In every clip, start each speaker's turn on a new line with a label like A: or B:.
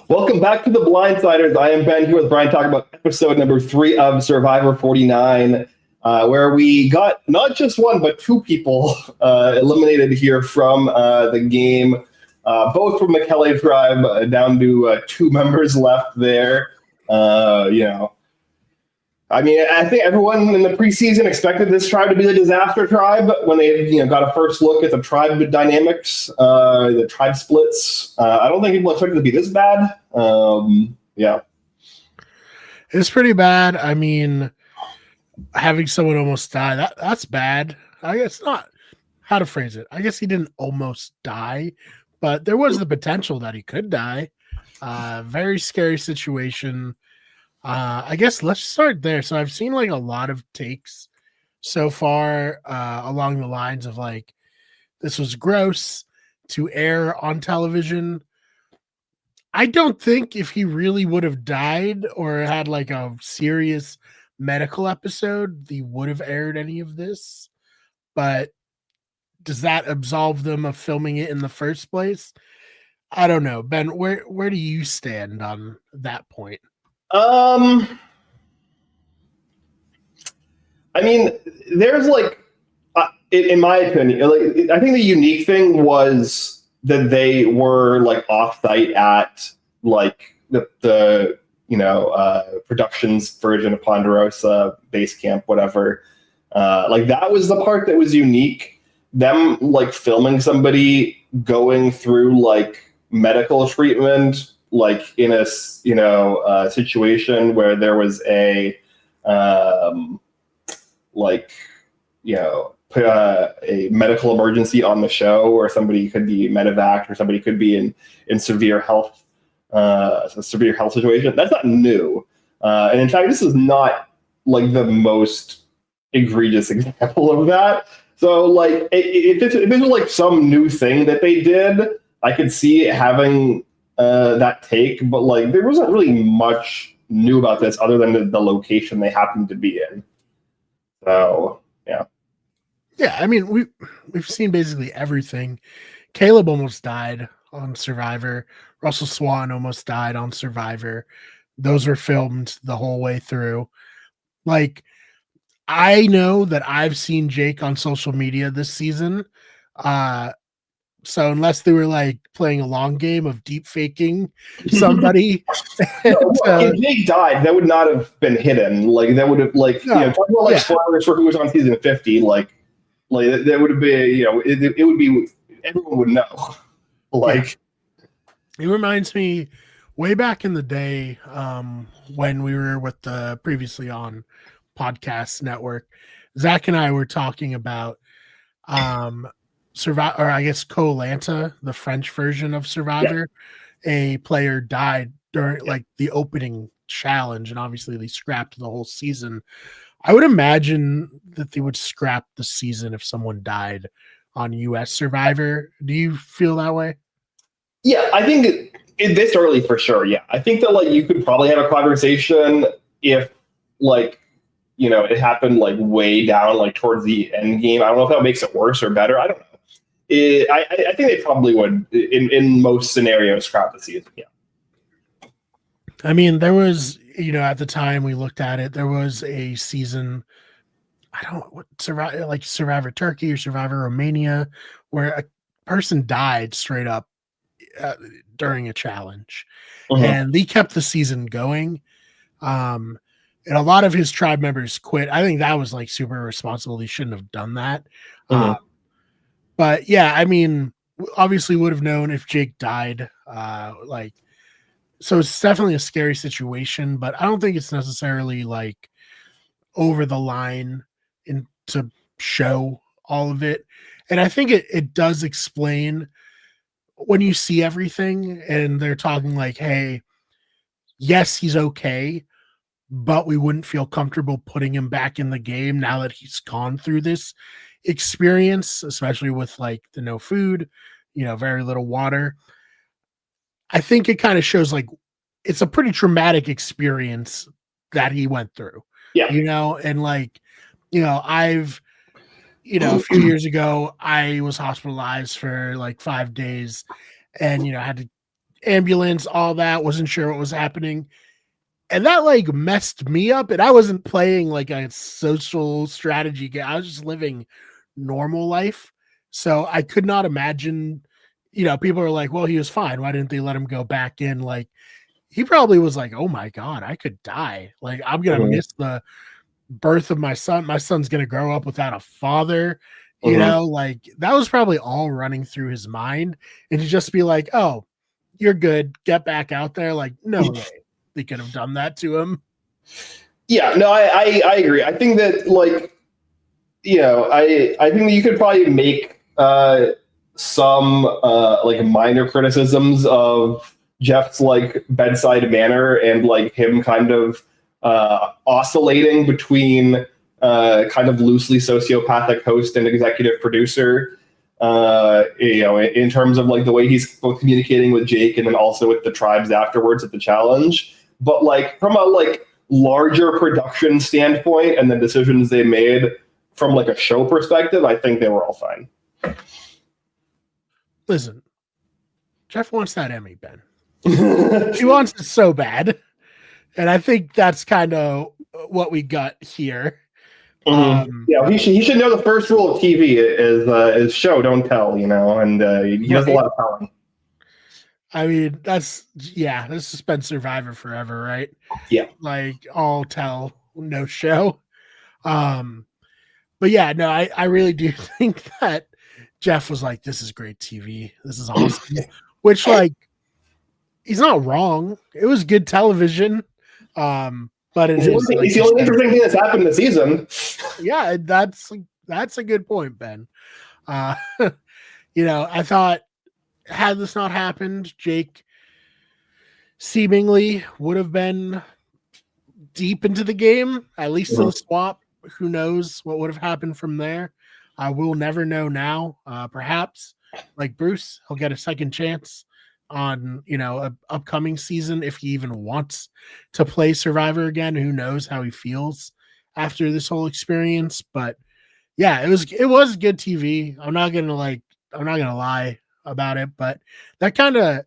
A: Welcome back to the Blindsiders. I am Ben here with Brian talking about episode number 3 of Survivor 49, where we got not just one, but two people eliminated here from the game, both from the Kelly tribe, down to two members left there. I mean, I think everyone in the preseason expected this tribe to be the disaster tribe when they, got a first look at the tribe dynamics, the tribe splits. I don't think people expected it to be this bad. Yeah.
B: It's pretty bad. I mean, having someone almost die, that's bad. I guess not how to phrase it. I guess he didn't almost die, but there was the potential that he could die. Very scary situation. I guess let's start there. So I've seen like a lot of takes so far along the lines of like, this was gross to air on television. I don't think if he really would have died or had like a serious medical episode, he would have aired any of this. But does that absolve them of filming it in the first place? I don't know. Ben, where do you stand on that point?
A: I mean, there's like, in my opinion, like I think the unique thing was that they were like off-site at like the productions version of Ponderosa base camp, whatever. Like that was the part that was unique. Them like filming somebody going through like medical treatment, like in a situation where there was a a medical emergency on the show, or somebody could be medevaced, or somebody could be in severe health situation. That's not new, and in fact, this is not like the most egregious example of that. So, like, if it was like some new thing that they did, I could see it having that take, but like there wasn't really much new about this other than the location they happened to be in. So
B: yeah, I mean we've seen basically everything. Caleb almost died on Survivor. Russell Swan almost died on Survivor. Those were filmed the whole way through. Like, I know that I've seen Jake on social media this season. So unless they were like playing a long game of deep faking somebody,
A: if Jake died, that would not have been hidden. Like that would have talking about spoilers for who was on season 50. Like that would have been it would be, everyone would know. Like
B: it reminds me way back in the day when we were with the previously on podcast network. Zach and I were talking about Survivor, or I guess Koh-Lanta, the French version of Survivor. Yeah. A player died during like the opening challenge, and obviously they scrapped the whole season. I would imagine that they would scrap the season if someone died on US Survivor. Do you feel that way?
A: Yeah, I think this early for sure. Yeah, I think that like you could probably have a conversation if like it happened like way down like towards the end game. I don't know if that makes it worse or better. I don't know. I think they probably would in most scenarios scrap the season. Yeah.
B: I mean, there was, at the time we looked at it, there was a season, Survivor Turkey or Survivor Romania, where a person died straight up during a challenge, and they kept the season going. And a lot of his tribe members quit. I think that was like super irresponsible. He shouldn't have done that. But yeah, I mean, obviously would have known if Jake died. So it's definitely a scary situation, but I don't think it's necessarily like over the line to show all of it. And I think it does explain when you see everything and they're talking like, hey, yes, he's okay, but we wouldn't feel comfortable putting him back in the game now that he's gone through this experience, especially with like the no food, very little water. I think it kind of shows like it's a pretty traumatic experience that he went through.
A: Yeah.
B: And like, I've, a few years ago, I was hospitalized for like 5 days and, I had to ambulance, all that, wasn't sure what was happening. And that like messed me up. And I wasn't playing like a social strategy game. I was just living normal life. So I could not imagine, people are like, well, he was fine. Why didn't they let him go back in? Like, he probably was like, oh my God, I could die. Like, I'm going to miss the birth of my son. My son's going to grow up without a father. Like that was probably all running through his mind. And to just be like, oh, you're good. Get back out there. Like, no way they could have done that to him.
A: Yeah, no, I agree. I think that like, I think that you could probably make some like minor criticisms of Jeff's like bedside manner and like him kind of oscillating between kind of loosely sociopathic host and executive producer. In terms of like the way he's both communicating with Jake and then also with the tribes afterwards at the challenge. But like from a like larger production standpoint and the decisions they made from like a show perspective, I think they were all fine.
B: Listen, Jeff wants that Emmy, Ben. He wants it so bad. And I think that's kind of what we got here.
A: Yeah, he should know the first rule of TV is show, don't tell, and he does a lot of telling.
B: I mean, this has been Survivor forever, right?
A: Yeah.
B: Like all tell, no show. But yeah, no, I really do think that Jeff was like, this is great TV. This is awesome. Which like, he's not wrong. It was good television. But it's
A: the only interesting thing that's happened this season.
B: Yeah, that's a good point, Ben. I thought had this not happened, Jake seemingly would have been deep into the game, at least to the swap. Who knows what would have happened from there? We'll never know now. Perhaps, like Bruce, he'll get a second chance on a upcoming season if he even wants to play Survivor again. Who knows how he feels after this whole experience? But yeah, it was good TV. I'm not gonna lie about it, but that kind of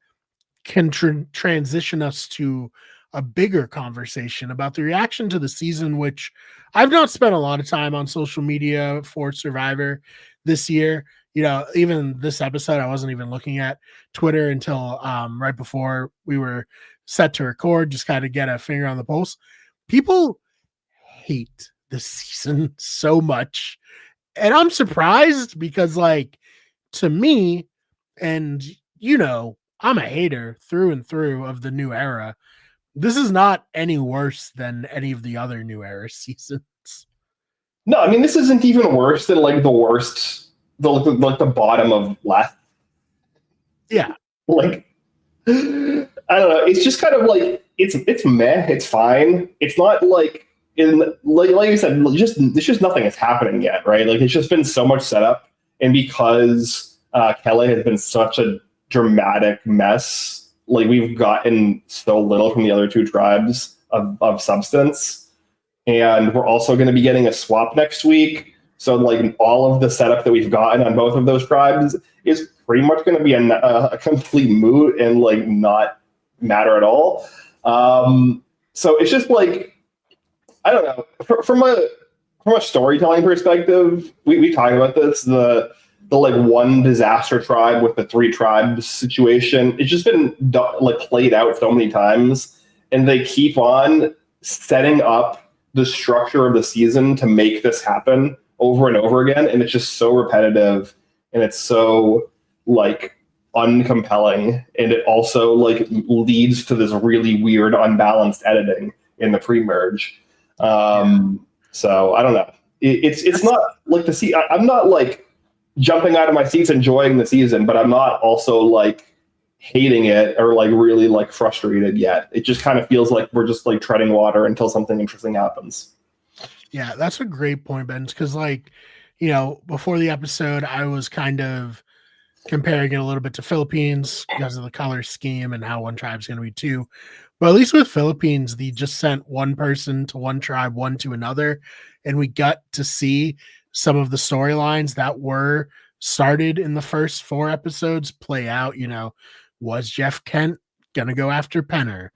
B: can transition us to a bigger conversation about the reaction to the season, which I've not spent a lot of time on social media for Survivor this year. Even this episode, I wasn't even looking at Twitter until right before we were set to record, just kind of get a finger on the pulse. People hate this season so much. And I'm surprised because, like, to me, and I'm a hater through and through of the new era. This is not any worse than any of the other new era seasons.
A: No, I mean, this isn't even worse than like the worst, the bottom of last.
B: Yeah.
A: Like, I don't know. It's just kind of like, it's meh. It's fine. It's not like, like you said, it's just nothing is happening yet, right? Like, it's just been so much setup. And because Kelly has been such a dramatic mess, like we've gotten so little from the other two tribes of substance. And we're also going to be getting a swap next week. So like all of the setup that we've gotten on both of those tribes is pretty much going to be a complete moot and like not matter at all. So it's just like, I don't know, from a storytelling perspective, we talked about this, the like one disaster tribe with the three tribes situation. It's just been like played out so many times, and they keep on setting up the structure of the season to make this happen over and over again. And it's just so repetitive, and it's so like uncompelling. And it also like leads to this really weird, unbalanced editing in the pre-merge. So I don't know. It's not like the see. I'm not like jumping out of my seats enjoying the season, but I'm not also like hating it or like really like frustrated yet. It just kind of feels like we're just like treading water until something interesting happens.
B: Yeah, that's a great point, Ben, because like, before the episode, I was kind of comparing it a little bit to Philippines because of the color scheme and how one tribe's going to be two. But at least with Philippines, they just sent one person to one tribe, one to another. And we got to see some of the storylines that were started in the first 4 episodes play out, was Jeff Kent gonna go after Penner?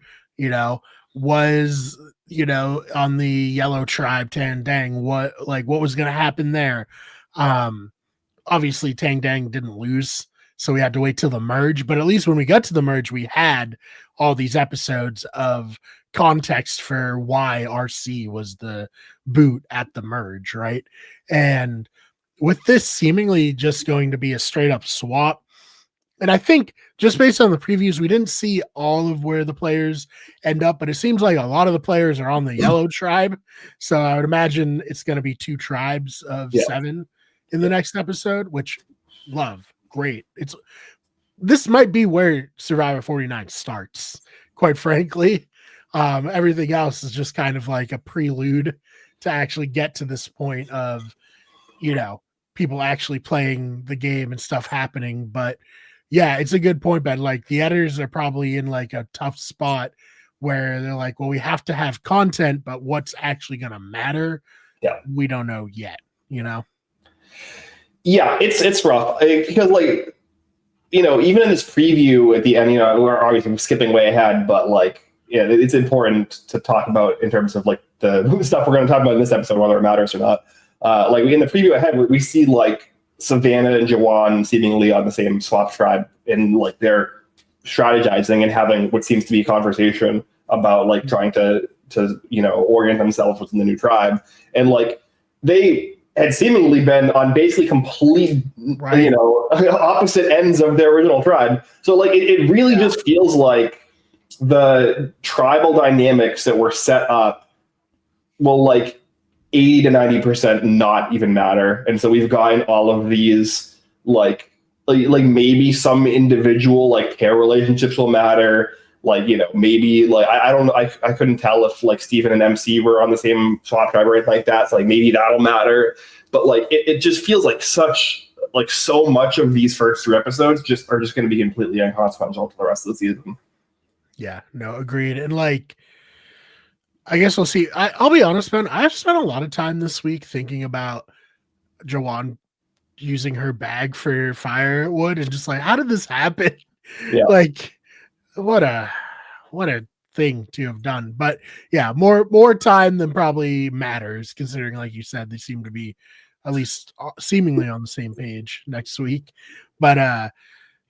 B: Was on the Yellow Tribe Tang Dang, what was gonna happen there? Obviously Tang Dang didn't lose, so we had to wait till the merge, but at least when we got to the merge, we had all these episodes of context for why RC was the boot at the merge, right? And with this seemingly just going to be a straight up swap, and I think just based on the previews, we didn't see all of where the players end up, but it seems like a lot of the players are on the Yellow Tribe. So I would imagine it's going to be 2 tribes of 7 in the next episode, which love. Great. This might be where Survivor 49 starts, quite frankly. Everything else is just kind of like a prelude to actually get to this point of, people actually playing the game and stuff happening. But yeah, it's a good point, Ben. Like the editors are probably in like a tough spot where they're like, well, we have to have content, but what's actually going to matter?
A: Yeah.
B: We don't know yet,
A: Yeah, it's rough because even in this preview at the end, we're obviously skipping way ahead, but it's important to talk about in terms of like the stuff we're going to talk about in this episode, whether it matters or not. In the preview ahead, we see like Savannah and Jawan seemingly on the same swap tribe, and like they're strategizing and having what seems to be a conversation about like trying to orient themselves within the new tribe, and like they had seemingly been on basically complete opposite ends of their original tribe. So like it really just feels like the tribal dynamics that were set up will like 80 to 90% not even matter. And so we've gotten all of these like maybe some individual like pair relationships will matter. Maybe like I don't know, I couldn't tell if like Steven and MC were on the same swap tribe or anything like that. So like maybe that'll matter. But like it just feels like so much of these first 3 episodes are just going to be completely inconsequential to the rest of the season.
B: Yeah, no, agreed. And like, I guess we'll see. I'll be honest, man. I've spent a lot of time this week thinking about Jawan using her bag for firewood and just like, how did this happen?
A: Yeah.
B: Like, what a thing to have done. But yeah, more time than probably matters, considering, like you said, they seem to be at least seemingly on the same page next week. But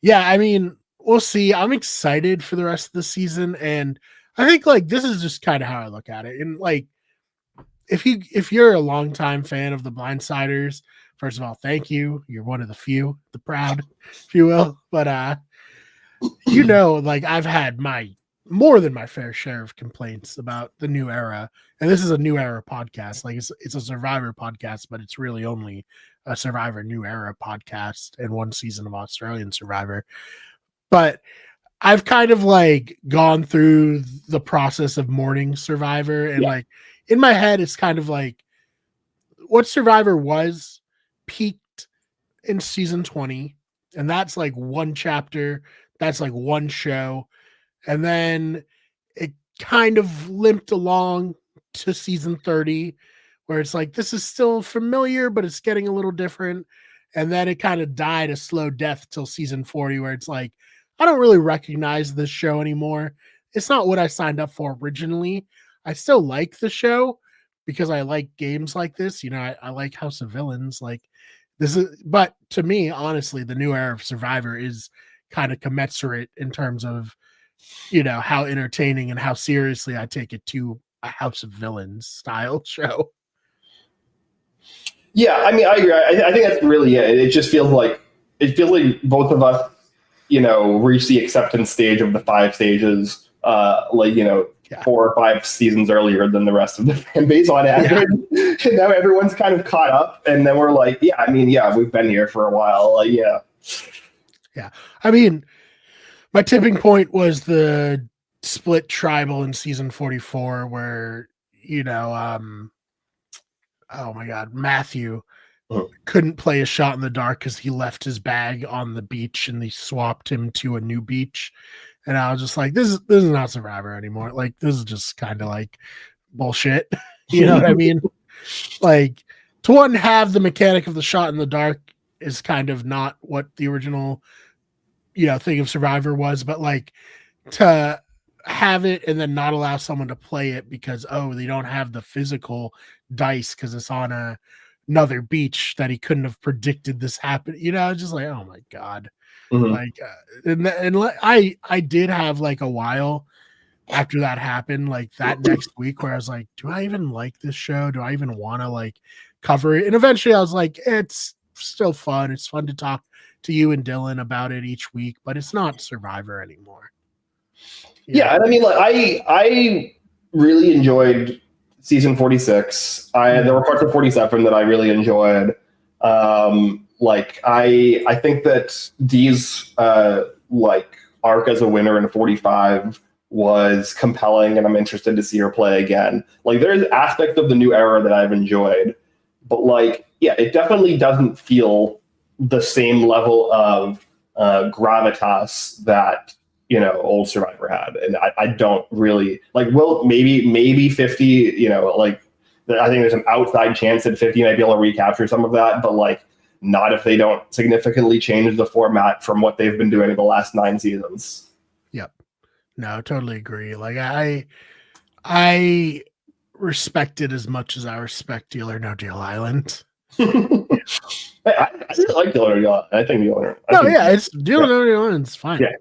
B: yeah, I mean, we'll see. I'm excited for the rest of the season, and I think like this is just kind of how I look at it. And like, if you're a longtime fan of the Blindsiders, first of all, thank you. You're one of the few, the proud, if you will. But like I've had more than my fair share of complaints about the new era, and this is a new era podcast. Like it's a Survivor podcast, but it's really only a Survivor new era podcast and 1 season of Australian Survivor. But I've kind of like gone through the process of mourning Survivor, and like in my head, it's kind of like what Survivor was peaked in season 20, and that's like 1 chapter, that's like 1 show, and then it kind of limped along to season 30, where it's like this is still familiar, but it's getting a little different, and then it kind of died a slow death till season 40, where it's like I don't really recognize this show anymore. It's not what I signed up for originally. I still like the show because I like games like this. I like House of Villains. Like this is, but to me, honestly, the new era of Survivor is kind of commensurate in terms of, how entertaining and how seriously I take it to a House of Villains style show.
A: Yeah, I mean, I agree. I think that's really it. It just feels like both of us reach the acceptance stage of the 5 stages, 4 or 5 seasons earlier than the rest of the fan base on average. Yeah. And now everyone's kind of caught up, and then we're like, we've been here for a while. Yeah.
B: I mean, my tipping point was the split tribal in season 44, where oh my God, Matthew couldn't play a shot in the dark because he left his bag on the beach and they swapped him to a new beach. And I was just like, this is not Survivor anymore. Like, this is just kind of like bullshit. You know what I mean? Like, to have the mechanic of the shot in the dark is kind of not what the original thing of Survivor was, but like to have it and then not allow someone to play it because they don't have the physical dice because it's on another beach that he couldn't have predicted this happen. Just like, oh my god.
A: Mhm.
B: Like I did have like a while after that happened, like that next week, where I was like, do I even like this show? Do I even want to like cover it? And eventually I was like, it's still fun. It's fun to talk to you and Dylan about it each week, but it's not Survivor anymore.
A: Yeah, and I mean, like I really enjoyed season 46. There were parts of 47 that I really enjoyed. Like I think that Dee's like arc as a winner in 45 was compelling, and I'm interested to see her play again. Like there's aspects of the new era that I've enjoyed, but like yeah, it definitely doesn't feel the same level of gravitas that old Survivor had, and I don't really like. Well, maybe 50. Like I think there's an outside chance that 50 might be able to recapture some of that, but like not if they don't significantly change the format from what they've been doing in the last 9 seasons.
B: Yep. No, totally agree. Like I respect it as much as I respect Deal or No Deal Island.
A: I really like Deal or No Deal Island. I think Deal or
B: it's Deal or No Deal Island's fine.
A: Yeah.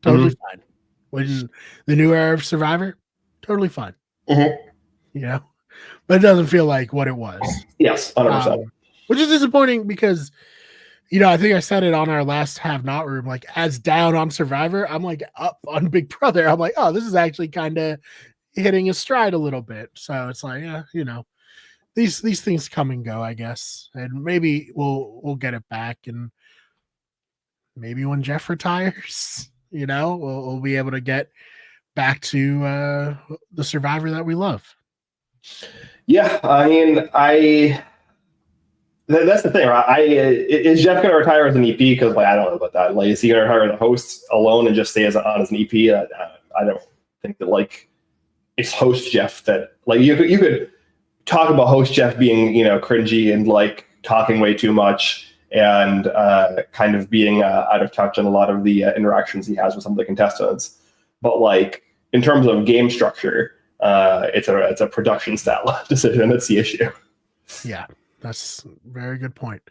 B: Totally fine. When the new era of Survivor, totally fine.
A: Mm-hmm.
B: But it doesn't feel like what it was.
A: Yes, 100%.
B: Which is disappointing because, I think I said it on our last Have Not room, like as down on Survivor, I'm like up on Big Brother. I'm like, oh, this is actually kind of hitting a stride a little bit. So it's like, these things come and go, I guess. And maybe we'll get it back. And maybe when Jeff retires, we'll be able to get back to the Survivor that we love.
A: Yeah, I mean, that's the thing, right? Is Jeff going to retire as an EP? Because I don't know about that. Like, is he going to retire as a host alone and just stay on as an EP? I don't think that it's host Jeff that you could talk about host Jeff being cringy and like talking way too much and kind of being out of touch in a lot of the interactions he has with some of the contestants. But like in terms of game structure, it's a production style decision. That's the issue.
B: Yeah, that's a very good point.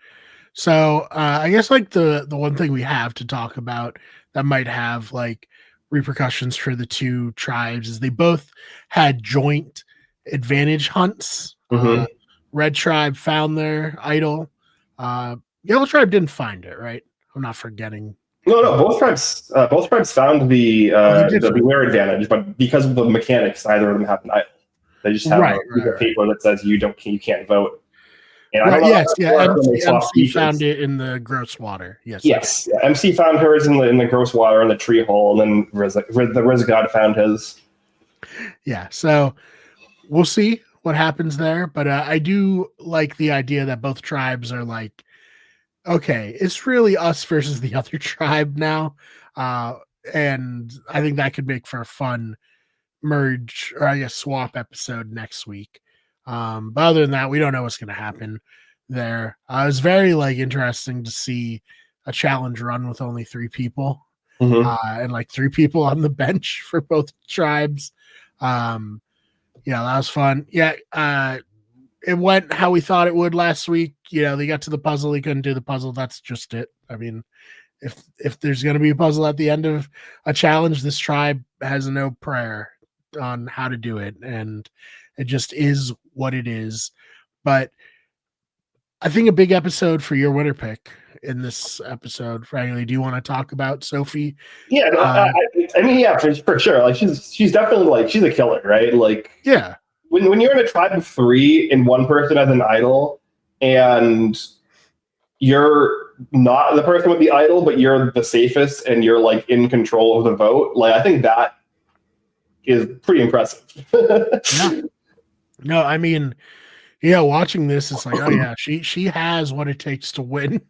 B: So I guess like the one thing we have to talk about that might have like repercussions for the two tribes is they both had joint advantage hunts.
A: Mm-hmm.
B: Red Tribe found their idol. Yellow Tribe didn't find it, right? I'm not forgetting.
A: No, both tribes found the beware advantage, but because of the mechanics, neither of them have an idol. They just have a paper that says you can't vote. And I don't know
B: MC found it in the gross water. Yes.
A: Yeah, MC found hers in the gross water in the tree hole, and then the Riz God found his.
B: Yeah, so we'll see what happens there, but I do like the idea that both tribes are like, okay, it's really us versus the other tribe now, and I think that could make for a fun merge, or I guess swap episode next week. But other than that, we don't know what's going to happen there. It was very interesting to see a challenge run with only 3 people, and like 3 people on the bench for both tribes. That was fun. Yeah, it went how we thought it would last week. They got to the puzzle. He couldn't do the puzzle. That's just it. I mean, if there's going to be a puzzle at the end of a challenge, this tribe has no prayer on how to do it, and it just is what it is. But I think a big episode for your winner pick in this episode, frankly. Do you want to talk about Sophie?
A: Yeah, I mean, yeah, for sure. Like she's definitely she's a killer, right? Like,
B: yeah.
A: When you're in a tribe of 3 and one person has an idol, and you're not the person with the idol, but you're the safest and you're in control of the vote, I think that is pretty impressive.
B: Yeah. No, I mean, watching this, it's like, oh yeah, she has what it takes to win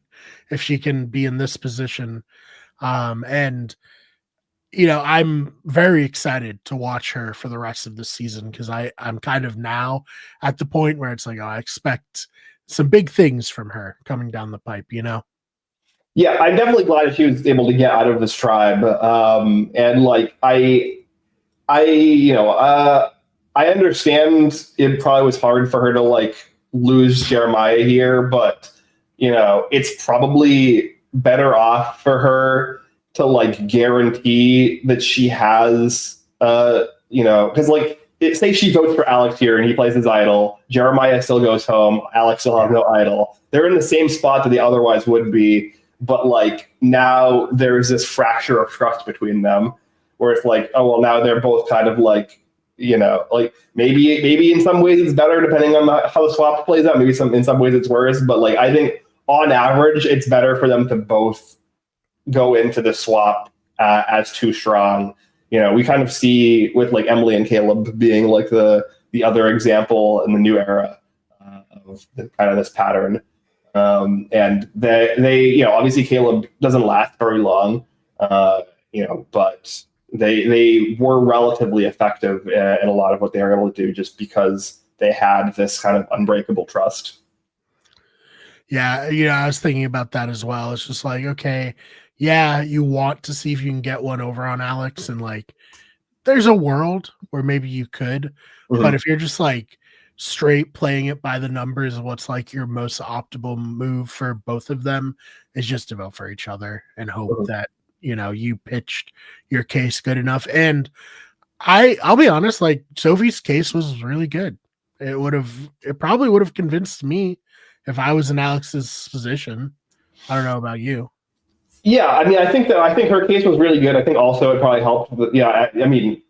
B: if she can be in this position. And I'm very excited to watch her for the rest of the season because I'm kind of now at the point where it's like, I expect some big things from her coming down the pipe,
A: Yeah, I'm definitely glad that she was able to get out of this tribe. And like I understand it probably was hard for her to like lose Jeremiah here, but it's probably better off for her to like guarantee that she has because like say she votes for Alex here and he plays his idol, Jeremiah still goes home, Alex still has no idol. They're in the same spot that they otherwise would be, but like now there's this fracture of trust between them where it's like, oh well, now they're both kind of like, like maybe in some ways it's better depending on how the swap plays out. Maybe in some ways it's worse, but like I think on average it's better for them to both go into the swap as too strong. We kind of see with like Emily and Caleb being like the other example in the new era of kind of this pattern. And they obviously Caleb doesn't last very long, but they were relatively effective in a lot of what they were able to do just because they had this kind of unbreakable trust.
B: Yeah, I was thinking about that as well. It's just like, okay, yeah, you want to see if you can get one over on Alex, and like there's a world where maybe you could, but if you're just like straight playing it by the numbers of what's like your most optimal move for both of them is just to vote for each other and hope that you pitched your case good enough. And I'll be honest, like Sophie's case was really good. It probably would have convinced me if I was in Alex's position. I don't know about you.
A: Yeah, I mean, I think her case was really good. I think also it probably helped. I mean,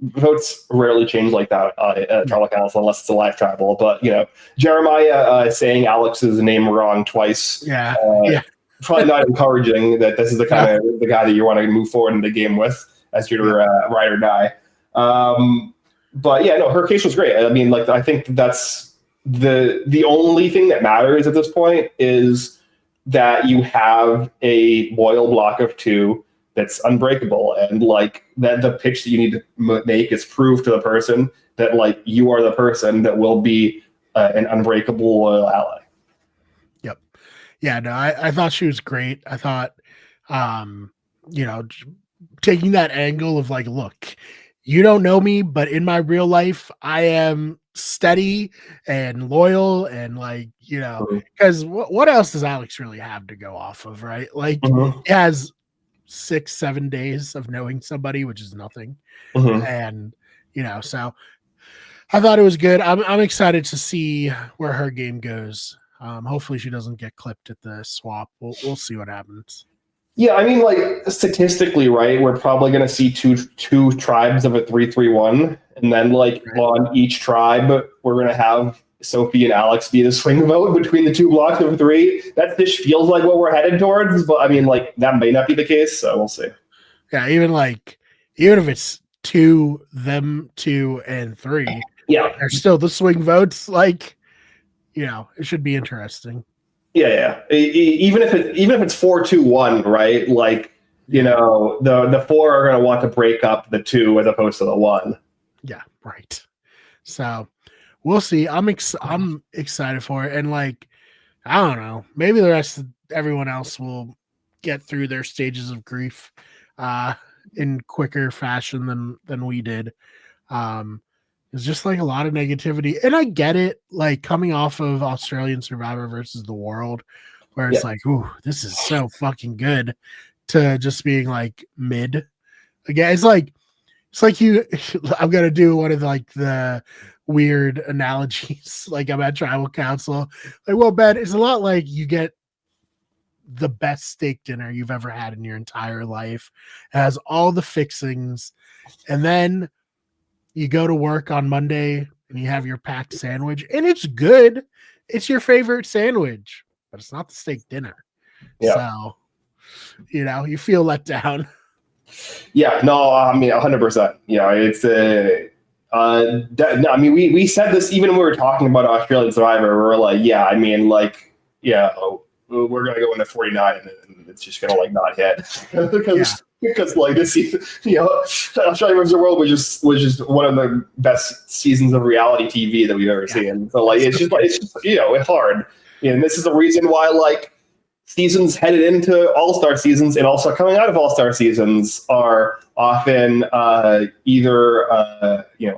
A: votes rarely change like that at tribal council unless it's a live tribal. But Jeremiah saying Alex's name wrong twice. Probably not encouraging that this is the kind of the guy that you want to move forward in the game with as your ride or die. But yeah, no, her case was great. I mean, like I think that's the only thing that matters at this point is that you have a loyal block of two that's unbreakable, and like that the pitch that you need to make is prove to the person that like you are the person that will be an unbreakable loyal ally.
B: Yep. Yeah, no, I thought she was great. I thought, taking that angle of like, look, you don't know me, but in my real life, I am steady and loyal and like, because what else does Alex really have to go off of, right? Like he has 6-7 days of knowing somebody, which is nothing. And so I thought it was good. I'm excited to see where her game goes. Hopefully she doesn't get clipped at the swap. We'll see what happens.
A: Yeah, I mean, like statistically, right? We're probably going to see two tribes of a 3-3-1, and then like on each tribe, we're going to have Sophie and Alex be the swing vote between the two blocks of three. That this feels like what we're headed towards, but I mean, like that may not be the case, so we'll see.
B: Yeah, even if it's 2, them 2 and 3, they're still the swing votes. Like, it should be interesting.
A: Yeah. Even if it's 4-2-1, right? Like, the 4 are going to want to break up the 2 as opposed to the 1.
B: Yeah, right. So we'll see. I'm excited for it, and like, I don't know, maybe the rest of everyone else will get through their stages of grief in quicker fashion than we did. It's just like a lot of negativity, and I get it, like coming off of Australian Survivor versus the World, where it's like, ooh, this is so fucking good, to just being like mid again. It's like I'm gonna do one of like the weird analogies. Like I'm at tribal council. Like, well, Ben, it's a lot like you get the best steak dinner you've ever had in your entire life. It has all the fixings, and then you go to work on Monday and you have your packed sandwich, and it's good. It's your favorite sandwich, but it's not the steak dinner. Yeah. So, you feel let down.
A: Yeah, no, I mean, 100%. It's I mean, we said this even when we were talking about Australian Survivor. We were like, yeah, I mean, like, we're gonna go into 49 and it's just gonna like not hit because like this season, Australia vs. the World was just one of the best seasons of reality TV that we've ever seen. So like it's just it's hard. And this is the reason why like seasons headed into All-Star seasons and also coming out of All-Star seasons are often either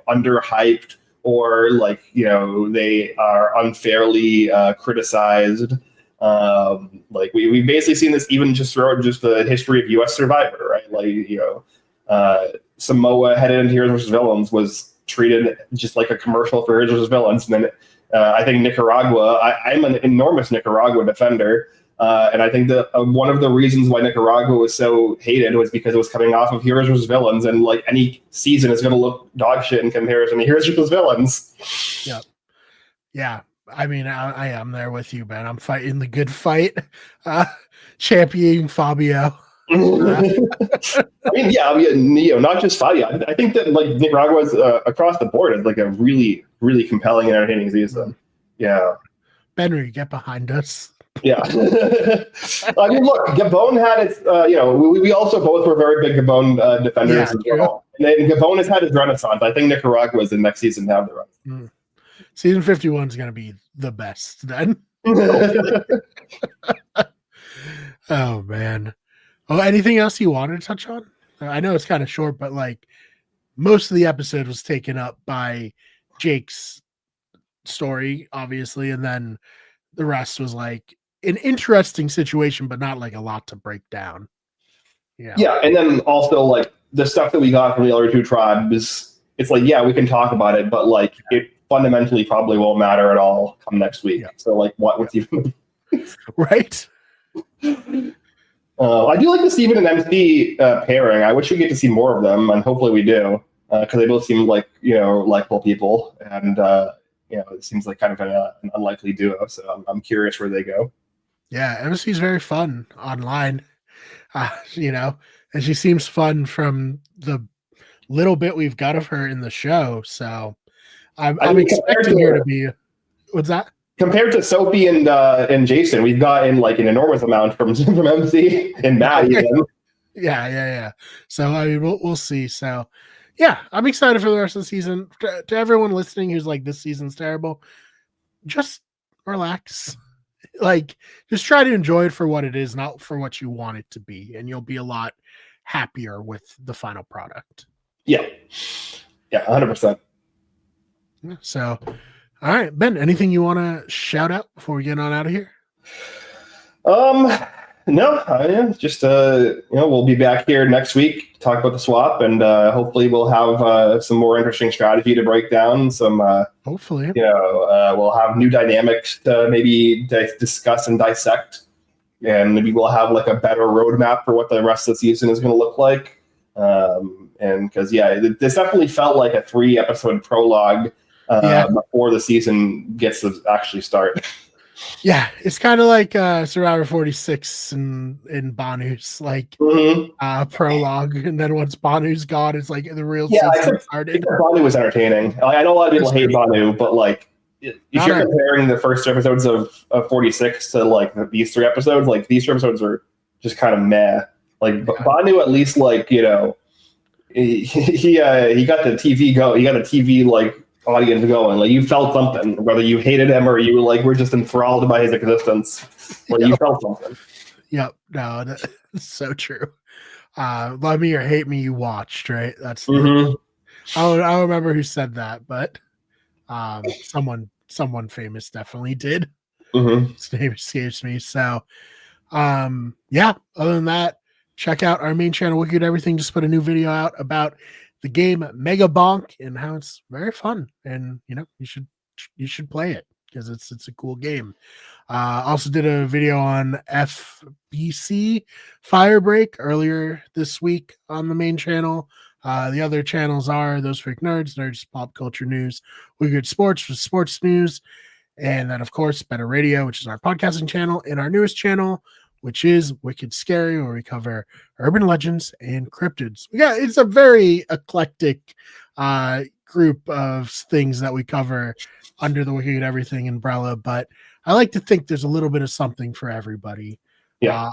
A: underhyped or like they are unfairly criticized. Like we've basically seen this even just throughout just the history of U.S. Survivor, right? Like Samoa headed into Heroes vs. Villains was treated just like a commercial for Heroes vs. Villains, and then I think Nicaragua. I'm an enormous Nicaragua defender. And I think that one of the reasons why Nicaragua was so hated was because it was coming off of Heroes vs. Villains, and like any season is going to look dog shit in comparison to Heroes vs. Villains.
B: Yeah, yeah. I mean, I am there with you, man. I'm fighting the good fight, championing Fabio.
A: I mean, not just Fabio. I think that like Nicaragua's across the board is like a really, really compelling and entertaining season. Yeah,
B: Benry, get behind us.
A: Yeah. I mean, look, Gabon had its, we also both were very big Gabon defenders as well. And then Gabon has had its renaissance. I think Nicaragua is the next season to have the renaissance.
B: Season 51 is going to be the best then. Oh, man. Oh, anything else you wanted to touch on? I know it's kind of short, but like most of the episode was taken up by Jake's story, obviously. And then the rest was like an interesting situation, but not like a lot to break down.
A: Yeah. And then also like the stuff that we got from the other two tribes, it's like, yeah, we can talk about it, but like it fundamentally probably won't matter at all come next week. Yeah. So like what's even
B: right?
A: I do like the Steven and MC pairing. I wish we get to see more of them, and hopefully we do, because they both seem like likable people, and it seems like kind of an unlikely duo. So I'm curious where they go.
B: Yeah, MC's very fun online, and she seems fun from the little bit we've got of her in the show. So I'm expecting her to be. What's that?
A: Compared to Sophie and Jason, we've gotten like an enormous amount from MC and Matt even.
B: Yeah. So I mean, we'll see. So yeah, I'm excited for the rest of the season. To everyone listening who's like, this season's terrible, just relax. Like, just try to enjoy it for what it is, not for what you want it to be, and you'll be a lot happier with the final product.
A: Yeah, 100%.
B: So. All right, Ben, anything you want to shout out before we get on out of here?
A: No, just, we'll be back here next week to talk about the swap, and hopefully we'll have some more interesting strategy to break down.
B: Hopefully,
A: we'll have new dynamics to maybe discuss and dissect, and maybe we'll have like a better roadmap for what the rest of the season is going to look like. And because, this definitely felt like a 3-episode prologue. Before the season gets to actually start.
B: Yeah, it's kind of like Survivor 46 in Banu's like prologue, and then once Banu's gone, it's like the real season started.
A: Banu was entertaining. I know a lot of people hate Banu, but like if you're comparing the first episodes of 46 to like these 3 episodes, like these 3 episodes are just kind of meh. Like Banu at least like he got the TV go. He got a TV like audience going, like you felt something, whether you hated him or you were just enthralled by his existence. Like you felt something.
B: Yep, no, that's so true. Love me or hate me, you watched, right? That's I don't remember who said that, but someone famous definitely did. His name escapes me. So other than that, check out our main channel, Wicked Everything. Just put a new video out about the game Mega Bonk and how it's very fun, and you should play it because it's a cool game. Also did a video on FBC Firebreak earlier this week on the main channel. The other channels are Those Freak Nerds Pop Culture News, Wicked Sports with Sports News, and then of course Better Radio, which is our podcasting channel, and our newest channel, which is Wicked Scary, where we cover urban legends and cryptids. Yeah, it's a very eclectic group of things that we cover under the Wicked Everything umbrella, but I like to think there's a little bit of something for everybody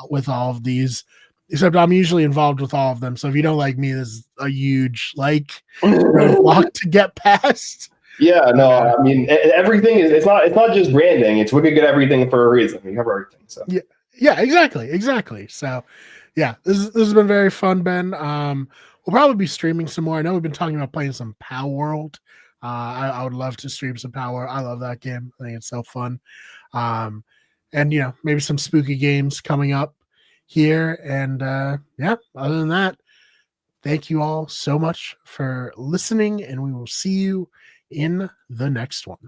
B: with all of these, except I'm usually involved with all of them. So if you don't like me, there's a huge block to get past.
A: Yeah, no, I mean, everything is, it's not just branding. It's Wicked Everything for a reason. We cover everything. So
B: yeah. Yeah, exactly. So, yeah, this has been very fun, Ben. We'll probably be streaming some more. I know we've been talking about playing some Power World. I would love to stream some Power. I love that game. I think it's so fun. And maybe some spooky games coming up here. And yeah, other than that, thank you all so much for listening, and we will see you in the next one.